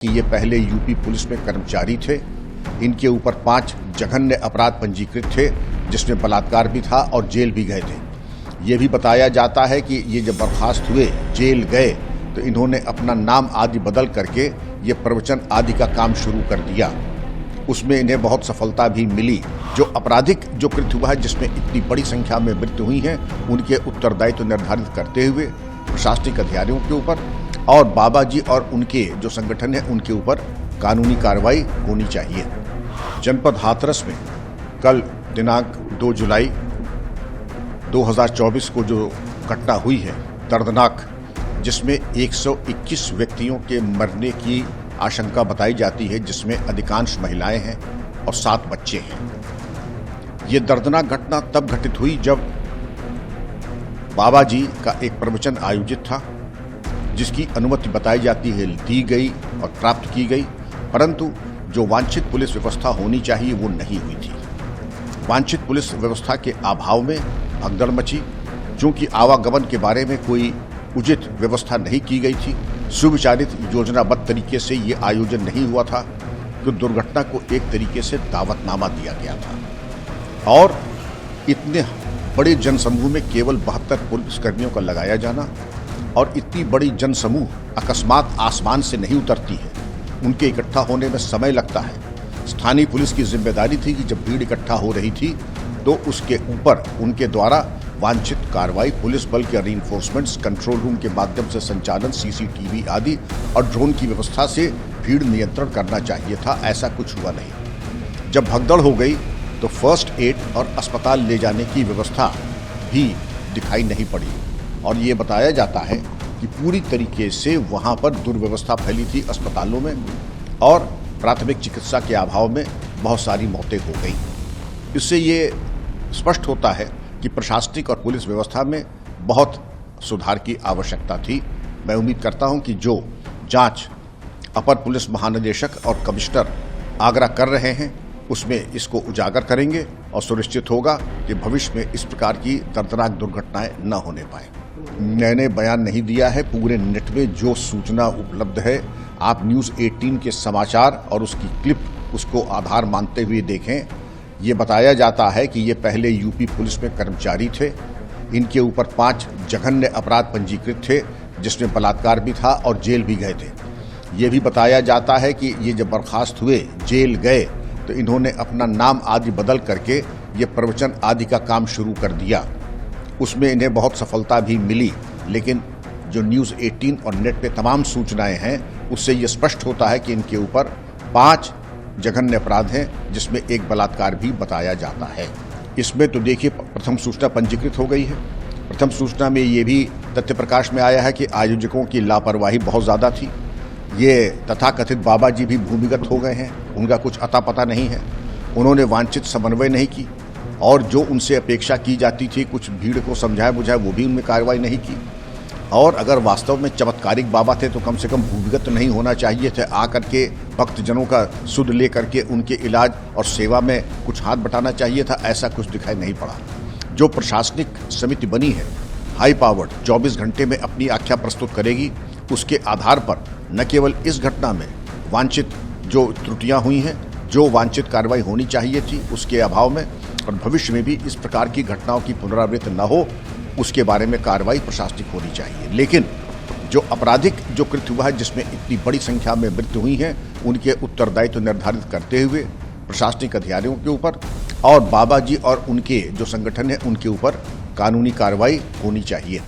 कि ये पहले यूपी पुलिस में कर्मचारी थे। इनके ऊपर 5 जघन्य अपराध पंजीकृत थे, जिसमें बलात्कार भी था और जेल भी गए थे। ये भी बताया जाता है कि ये जब बर्खास्त हुए, जेल गए, तो इन्होंने अपना नाम आदि बदल करके ये प्रवचन आदि का काम शुरू कर दिया। उसमें इन्हें बहुत सफलता भी मिली। जो आपराधिक जो कृत्य हुआ है, जिसमें इतनी बड़ी संख्या में मृत्यु हुई हैं, उनके उत्तरदायित्व निर्धारित करते हुए प्रशासनिक अधिकारियों के ऊपर और बाबा जी और उनके जो संगठन है उनके ऊपर कानूनी कार्रवाई होनी चाहिए। जनपद हाथरस में कल दिनांक 2 जुलाई 2024 को जो घटना हुई है दर्दनाक, जिसमें 121 व्यक्तियों के मरने की आशंका बताई जाती है, जिसमें अधिकांश महिलाएं हैं और 7 बच्चे हैं। ये दर्दनाक घटना तब घटित हुई जब बाबा जी का एक प्रवचन आयोजित था, जिसकी अनुमति बताई जाती है दी गई और प्राप्त की गई, परंतु जो वांछित पुलिस व्यवस्था होनी चाहिए वो नहीं हुई थी। वांछित पुलिस व्यवस्था के अभाव में भगदड़ मची, चूंकि आवागमन के बारे में कोई उचित व्यवस्था नहीं की गई थी, सुविचारित योजनाबद्ध तरीके से ये आयोजन नहीं हुआ था, तो दुर्घटना को एक तरीके से दावतनामा दिया गया था। और इतने बड़े जनसमूह में केवल 72 पुलिसकर्मियों का लगाया जाना और इतनी बड़ी जनसमूह अकस्मात आसमान से नहीं उतरती है, उनके इकट्ठा होने में समय लगता है। स्थानीय पुलिस की जिम्मेदारी थी कि जब भीड़ इकट्ठा हो रही थी तो उसके ऊपर उनके द्वारा वांछित कार्रवाई, पुलिस बल के रीइंफोर्समेंट्स, कंट्रोल रूम के माध्यम से संचालन, सीसीटीवी आदि और ड्रोन की व्यवस्था से भीड़ नियंत्रण करना चाहिए था। ऐसा कुछ हुआ नहीं। जब भगदड़ हो गई तो फर्स्ट एड और अस्पताल ले जाने की व्यवस्था भी दिखाई नहीं पड़ी और ये बताया जाता है कि पूरी तरीके से वहां पर दुर्व्यवस्था फैली थी अस्पतालों में और प्राथमिक चिकित्सा के अभाव में बहुत सारी मौतें हो गई। इससे ये स्पष्ट होता है कि प्रशासनिक और पुलिस व्यवस्था में बहुत सुधार की आवश्यकता थी। मैं उम्मीद करता हूं कि जो जांच अपर पुलिस महानिदेशक और कमिश्नर आगरा कर रहे हैं उसमें इसको उजागर करेंगे और सुनिश्चित होगा कि भविष्य में इस प्रकार की दर्दनाक दुर्घटनाएं न होने पाए। मैंने बयान नहीं दिया है, पूरे नेट में जो सूचना उपलब्ध है आप न्यूज़ 18 के समाचार और उसकी क्लिप उसको आधार मानते हुए देखें। ये बताया जाता है कि ये पहले यूपी पुलिस में कर्मचारी थे। इनके ऊपर 5 जघन्य अपराध पंजीकृत थे, जिसमें बलात्कार भी था और जेल भी गए थे। ये भी बताया जाता है कि ये जब बर्खास्त हुए, जेल गए, तो इन्होंने अपना नाम आदि बदल करके ये प्रवचन आदि का काम शुरू कर दिया। उसमें इन्हें बहुत सफलता भी मिली, लेकिन जो न्यूज़ 18 और नेट पे तमाम सूचनाएं हैं उससे ये स्पष्ट होता है कि इनके ऊपर 5 जघन्य अपराध हैं, जिसमें एक बलात्कार भी बताया जाता है। इसमें तो देखिए प्रथम सूचना पंजीकृत हो गई है। प्रथम सूचना में ये भी तथ्य प्रकाश में आया है कि आयोजकों की लापरवाही बहुत ज़्यादा थी। ये तथाकथित बाबा जी भी भूमिगत हो गए हैं, उनका कुछ अता पता नहीं है। उन्होंने वांछित समन्वय नहीं की और जो उनसे अपेक्षा की जाती थी, कुछ भीड़ को समझाया बुझाया, वो भी उनमें कार्रवाई नहीं की। और अगर वास्तव में चमत्कारिक बाबा थे तो कम से कम भूमिगत नहीं होना चाहिए थे, आकर के भक्तजनों का सुध ले करके उनके इलाज और सेवा में कुछ हाथ बटाना चाहिए था। ऐसा कुछ दिखाई नहीं पड़ा। जो प्रशासनिक समिति बनी है, हाई पावर्ड, 24 घंटे में अपनी आख्या प्रस्तुत करेगी। उसके आधार पर न केवल इस घटना में वांछित जो त्रुटियां हुई हैं, जो वांछित कार्रवाई होनी चाहिए थी उसके अभाव में, और भविष्य में भी इस प्रकार की घटनाओं की पुनरावृत्ति न हो, उसके बारे में कार्रवाई प्रशासनिक होनी चाहिए। लेकिन जो आपराधिक जो कृत्य हुआ है, जिसमें इतनी बड़ी संख्या में मृत्यु हुई हैं, उनके उत्तरदायित्व निर्धारित करते हुए प्रशासनिक अधिकारियों के ऊपर और बाबा जी और उनके जो संगठन है उनके ऊपर कानूनी कार्रवाई होनी चाहिए।